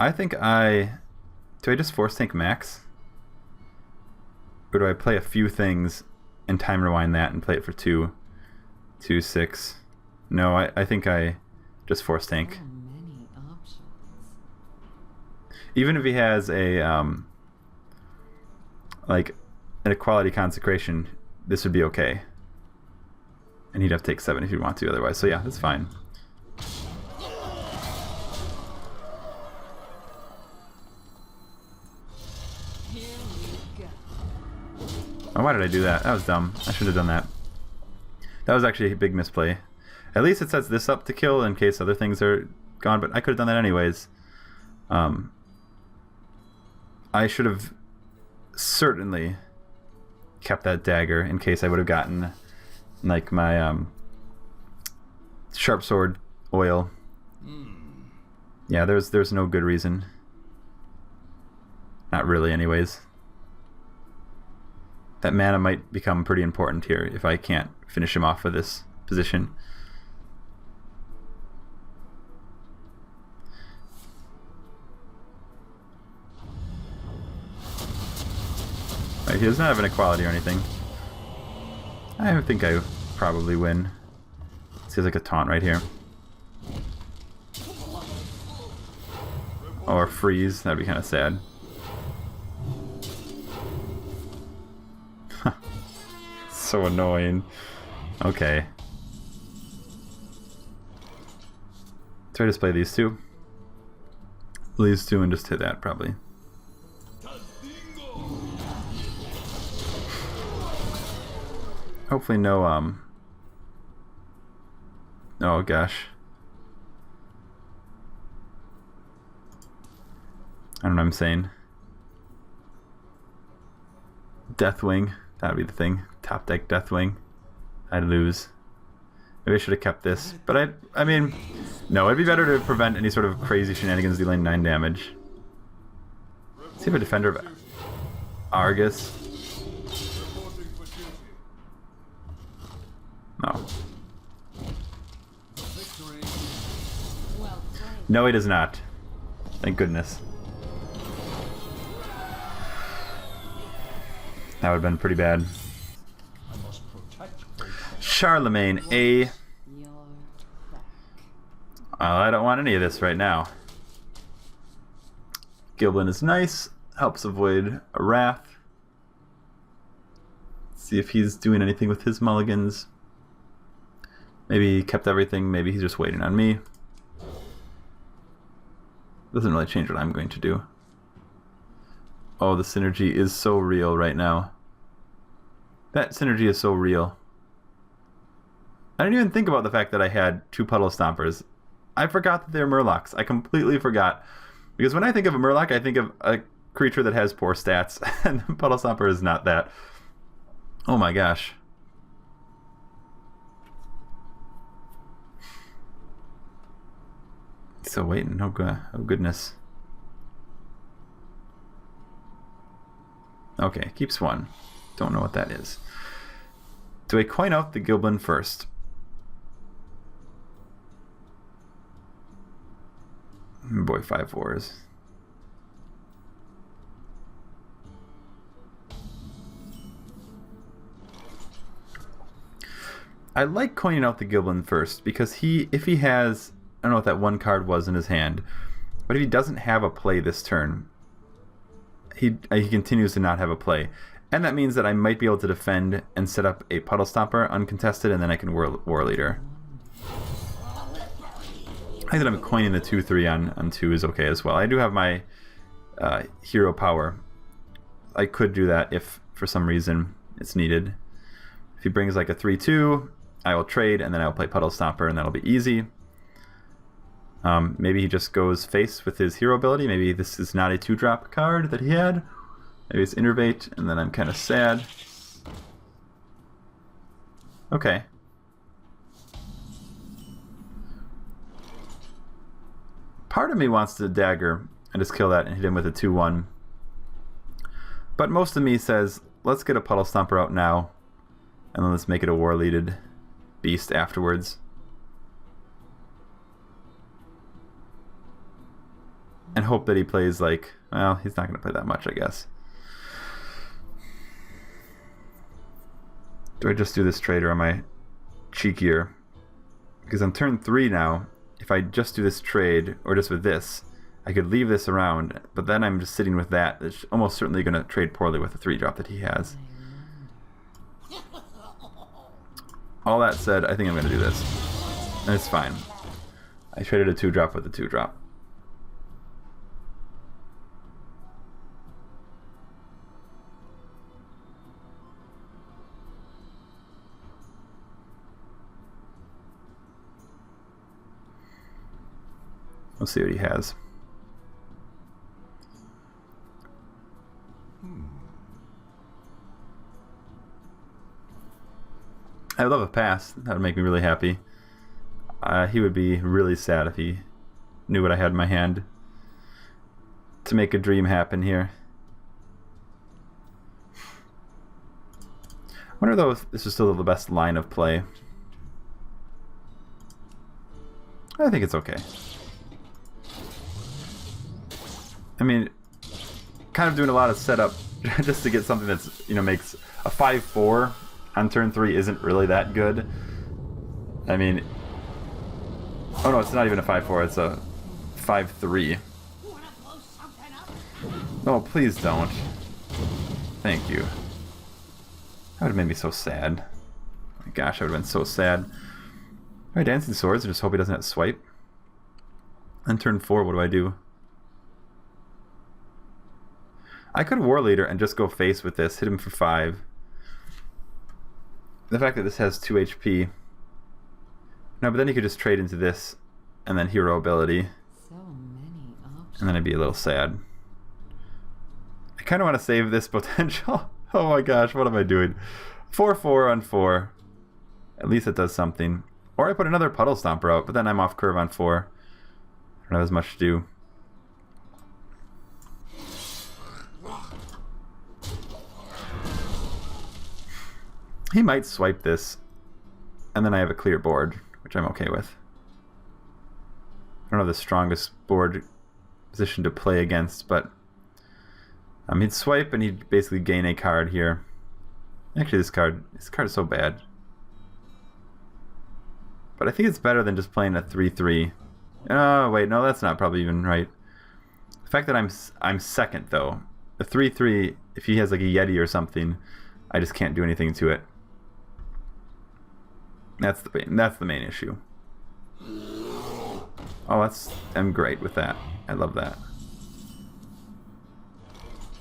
I think do I just Force Tank max? Or do I play a few things and Time Rewind that and play it for 2, 6? No, I think I just Force Tank. So many options. Even if he has a like an Equality Consecration, this would be okay. And he'd have to take 7 if he'd want to otherwise. So yeah, that's fine. Here we go. Oh, why did I do that? That was dumb. I should have done that. That was actually a big misplay. At least it sets this up to kill in case other things are gone, but I could have done that anyways. I should have certainly kept that dagger in case I would have gotten like my sharp sword oil. Yeah, there's no good reason. Not really anyways. That mana might become pretty important here if I can't finish him off with this position. Right, he does not have an equality or anything. I think I probably win. Seems like a taunt right here. Or freeze, that'd be kind of sad. So annoying. Okay. Try to display these two. These two and just hit that probably. Hopefully no oh gosh. I don't know what I'm saying. Deathwing. That would be the thing. Top deck Deathwing. I'd lose. Maybe I should have kept this. But I mean, no, it'd be better to prevent any sort of crazy shenanigans dealing 9 damage. See if a Defender of Argus. Reporting for duty. No. Victory. Well played. No, he does not. Thank goodness. That would have been pretty bad. I must protect. Charlemagne, A. You're back. Well, I don't want any of this right now. Gilblin is nice. Helps avoid a Wrath. See if he's doing anything with his mulligans. Maybe he kept everything. Maybe he's just waiting on me. Doesn't really change what I'm going to do. Oh, the synergy is so real right now. That synergy is so real. I didn't even think about the fact that I had 2 Puddle Stompers. I forgot that they're Murlocs. I completely forgot. Because when I think of a Murloc, I think of a creature that has poor stats. And the Puddle Stomper is not that. Oh my gosh. Still waiting. Oh goodness. Okay, keeps 1. Don't know what that is. Do I coin out the Gilblin first? Boy, 5/4s. I like coining out the Gilblin first because if he has, I don't know what that one card was in his hand, but if he doesn't have a play this turn, he continues to not have a play. And that means that I might be able to defend and set up a Puddle Stomper uncontested, and then I can War Leader. I think that I'm coining the 2/3 on 2 is okay as well. I do have my hero power. I could do that if for some reason it's needed. If he brings like a 3/2, I will trade, and then I'll play Puddle Stomper, and that'll be easy. Maybe he just goes face with his hero ability. Maybe this is not a 2-drop card that he had. Maybe it's Innervate, and then I'm kind of sad. Okay. Part of me wants to dagger and just kill that and hit him with a 2/1. But most of me says, let's get a Puddle Stomper out now, and then let's make it a War-leaded beast afterwards. And hope that he plays like, well, he's not going to play that much, I guess. Do I just do this trade, or am I cheekier? Because on turn 3 now, if I just do this trade, or just with this, I could leave this around, but then I'm just sitting with that. It's almost certainly going to trade poorly with the 3-drop that he has. All that said, I think I'm going to do this. And it's fine. I traded a 2-drop with a 2-drop. Let's see what he has. I would love a pass. That would make me really happy. He would be really sad if he knew what I had in my hand to make a dream happen here. I wonder though if this is still the best line of play. I think it's okay. I mean, kind of doing a lot of setup just to get something that's, makes a 5/4 on turn 3 isn't really that good. I mean, oh no, it's not even a 5/4, it's a 5/3. No, please don't. Thank you. That would have made me so sad. Oh my gosh, I would have been so sad. Alright, Dancing Swords, and just hope he doesn't have swipe. On turn 4, what do I do? I could War Leader and just go face with this, hit him for 5. The fact that this has 2 HP. No, but then you could just trade into this and then hero ability. So many options. And then I'd be a little sad. I kind of want to save this potential. Oh my gosh, what am I doing? 4/4 on 4. At least it does something. Or I put another Puddle Stomper out, but then I'm off curve on 4. I don't have as much to do. He might swipe this, and then I have a clear board, which I'm okay with. I don't have the strongest board position to play against, but he'd swipe and he'd basically gain a card here. Actually, this card is so bad. But I think it's better than just playing a 3/3. Oh, wait, no, that's not probably even right. fact that I'm second though, the 3/3. If he has like a Yeti or something, I just can't do anything to it. That's the main issue. Oh, I'm great with that. I love that.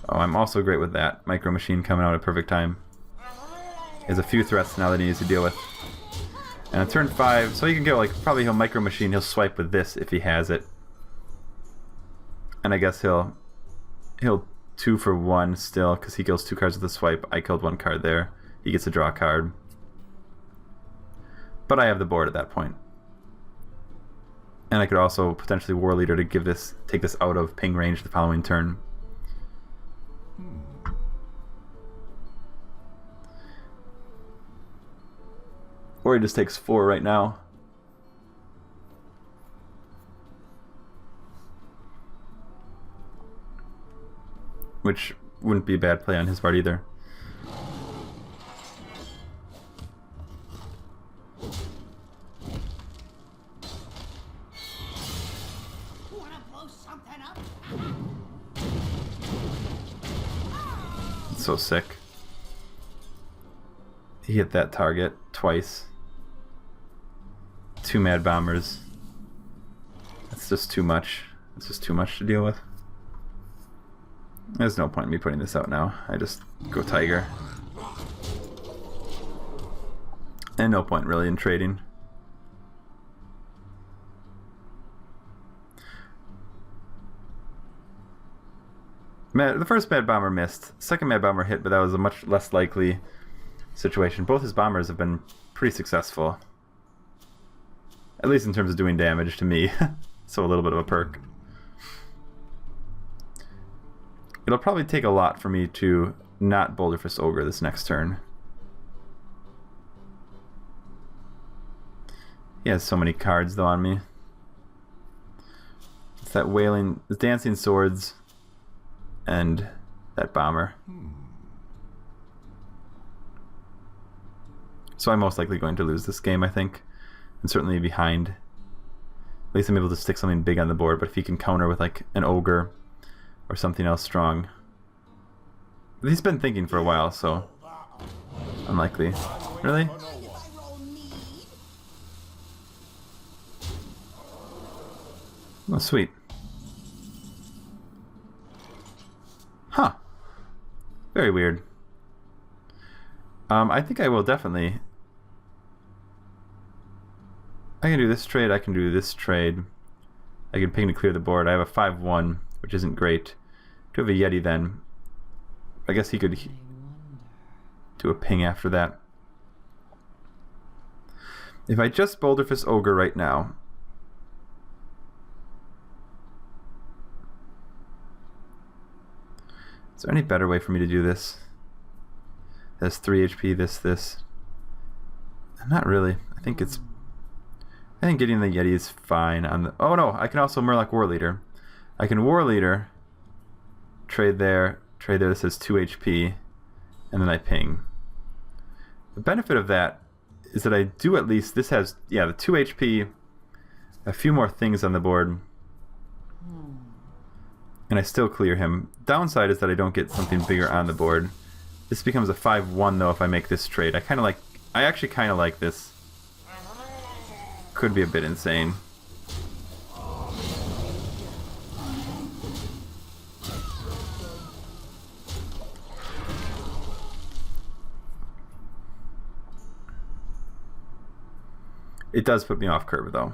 Oh, I'm also great with that. Micro Machine coming out at perfect time. He has a few threats now that he needs to deal with. And on turn 5, so he can go like, probably he'll Micro Machine, he'll swipe with this if he has it. And I guess he'll 2 for 1 still, because he kills 2 cards with a swipe. I killed 1 card there. He gets to draw a card. But I have the board at that point. And I could also potentially War Leader to take this out of ping range the following turn. Or he just takes 4 right now. Which wouldn't be a bad play on his part either. Wanna blow something up? It's so sick. He hit that target twice. 2 Mad Bombers. That's just too much. It's just too much to deal with. There's no point in me putting this out now. I just go Tiger. And no point really in trading. The first Mad Bomber missed. Second Mad Bomber hit, but that was a much less likely situation. Both his bombers have been pretty successful. At least in terms of doing damage to me. So a little bit of a perk. It'll probably take a lot for me to not Boulder Fist Ogre this next turn. He has so many cards though on me. It's that Wailing, the Dancing Swords, and that Bomber. So I'm most likely going to lose this game, I think. And certainly behind. At least I'm able to stick something big on the board, but if he can counter with like an Ogre or something else strong. He's been thinking for a while, so unlikely. Really? Oh, sweet. Huh. Very weird. I think I will definitely... I can do this trade, I can do this trade. I can ping to clear the board. I have a 5/1, which isn't great. Do have a Yeti then. I guess he could do a ping after that. If I just Boulder Fist Ogre right now... Is there any better way for me to do this? That's 3 HP, this. Not really. I think getting the Yeti is fine on the... Oh no, I can also Murloc War Leader. I can War Leader, trade there, this has 2 HP, and then I ping. The benefit of that is that I do at least... This has, yeah, the 2 HP, a few more things on the board, and I still clear him. Downside is that I don't get something bigger on the board. This becomes a 5/1 though if I make this trade. I actually kind of like this. Could be a bit insane. It does put me off curve though.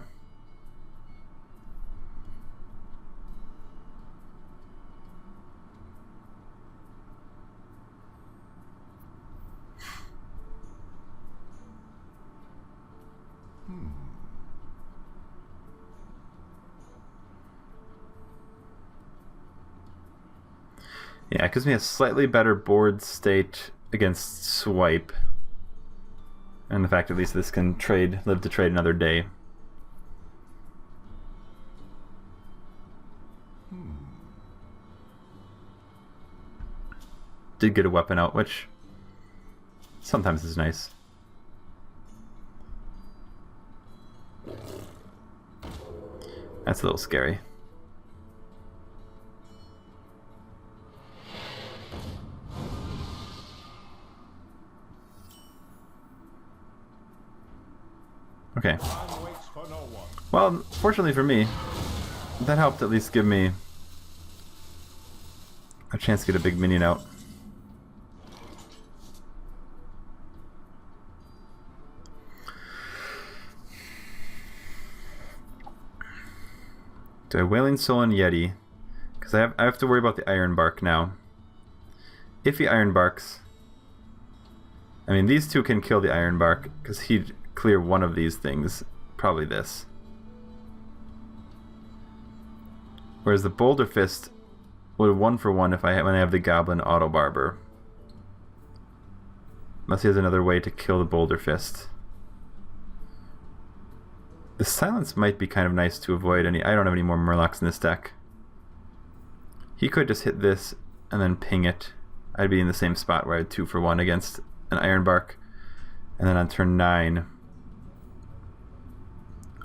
Yeah, it gives me a slightly better board state against swipe. And the fact at least this can live to trade another day. Did get a weapon out, which sometimes is nice. That's a little scary. Okay. Time waits for no one. Well, fortunately for me, that helped at least give me a chance to get a big minion out. Do I Wailing Soul and Yeti? Because I have to worry about the Iron Bark now. If he Iron Barks... I mean, these two can kill the Iron Bark, because he'd clear one of these things. Probably this. Whereas the Boulder Fist would 1-for-1 if when I have the Goblin Auto Barber. Unless he has another way to kill the Boulder Fist. The Silence might be kind of nice to avoid any... I don't have any more Murlocs in this deck. He could just hit this and then ping it. I'd be in the same spot where I had 2-for-1 against an Iron Bark. And then on turn 9,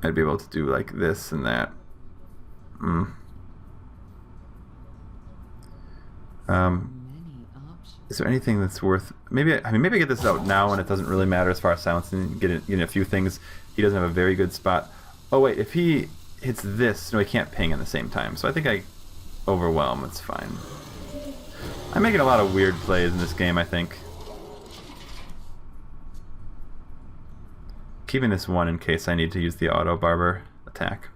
I'd be able to do like this and that. Many options. Is there anything that's worth... Maybe I get this out now and it doesn't really matter as far as silencing. Get a few things. He doesn't have a very good spot. Oh wait, if he hits this, no, he can't ping at the same time. So I think I overwhelm. It's fine. I'm making a lot of weird plays in this game, I think. Keeping this 1 in case I need to use the Auto Barber attack.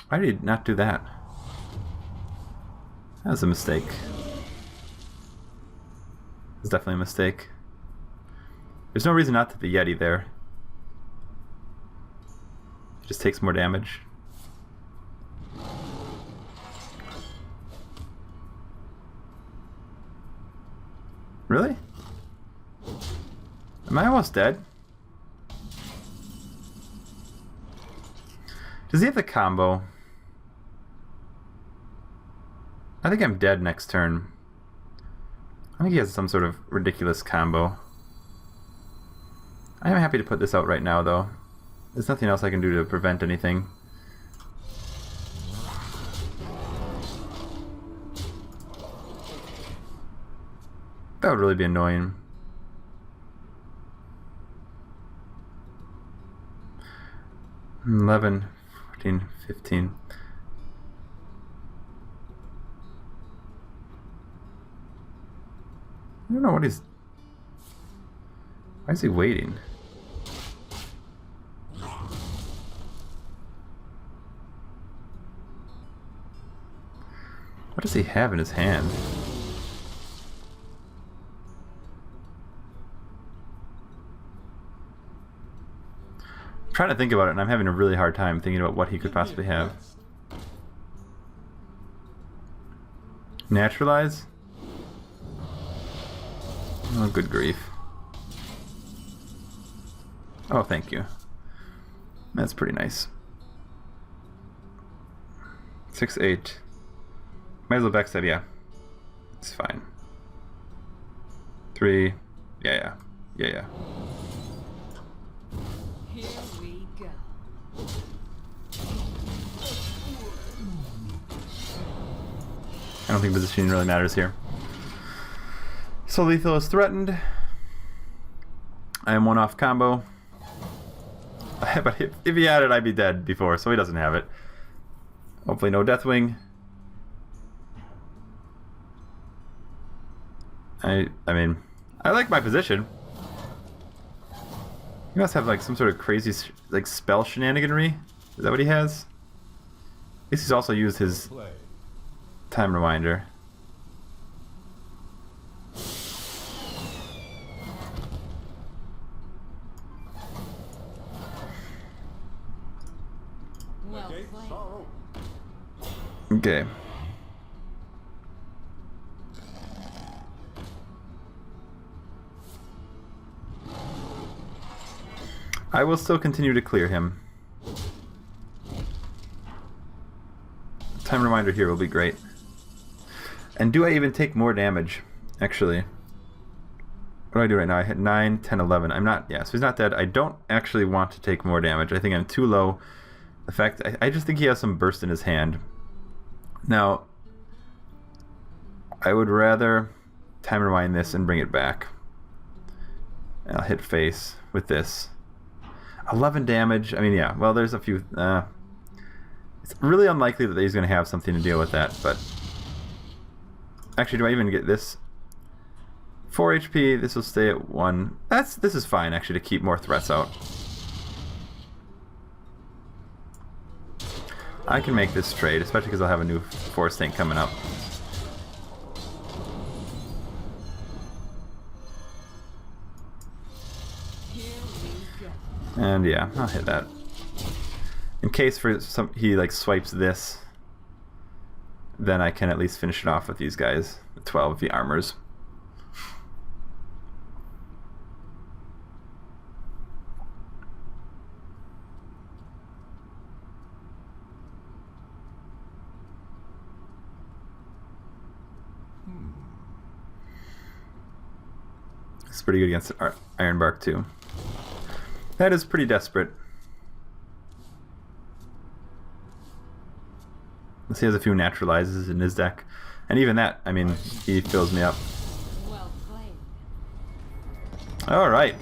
Why did he not do that? That was a mistake. It's definitely a mistake. There's no reason not to the Yeti there. It just takes more damage. Really? Am I almost dead? Does he have the combo? I think I'm dead next turn. I think he has some sort of ridiculous combo. I am happy to put this out right now, though. There's nothing else I can do to prevent anything. That would really be annoying. $11, $14, $15. I don't know what he's... Why is he waiting? What does he have in his hand? I'm trying to think about it, and I'm having a really hard time thinking about what he could possibly have. Naturalize? Oh, good grief. Oh, thank you. That's pretty nice. 6-8. Might as well backstab, yeah. It's fine. 3. Yeah. Here we go. I don't think positioning really matters here. So lethal is threatened. I am 1 off combo. But if he had it, I'd be dead before, so he doesn't have it. Hopefully no Deathwing. I mean, I like my position. He must have like some sort of crazy like spell shenaniganry. Is that what he has? I guess he's also used his Play. time reminder. Well Gates played. are open. Okay. I will still continue to clear him. Time reminder here will be great. And do I even take more damage? Actually. What do I do right now? I hit 9, 10, 11. I'm not... Yeah, so he's not dead. I don't actually want to take more damage. I think I'm too low The fact I just think he has some burst in his hand. Now, I would rather time rewind this and bring it back. And I'll hit face with this. 11 damage. I mean, yeah. Well, there's a few. It's really unlikely that he's going to have something to deal with that. But actually, do I even get this? 4 HP. This will stay at 1. This is fine actually to keep more threats out. I can make this trade, especially because I'll have a new force tank coming up. And yeah, I'll hit that. In case for he like swipes this, then I can at least finish it off with these guys. The 12 the armors. It's pretty good against Ironbark too. That is pretty desperate. He has a few naturalizes in his deck. And even that, I mean, he fills me up. Well played. Alright.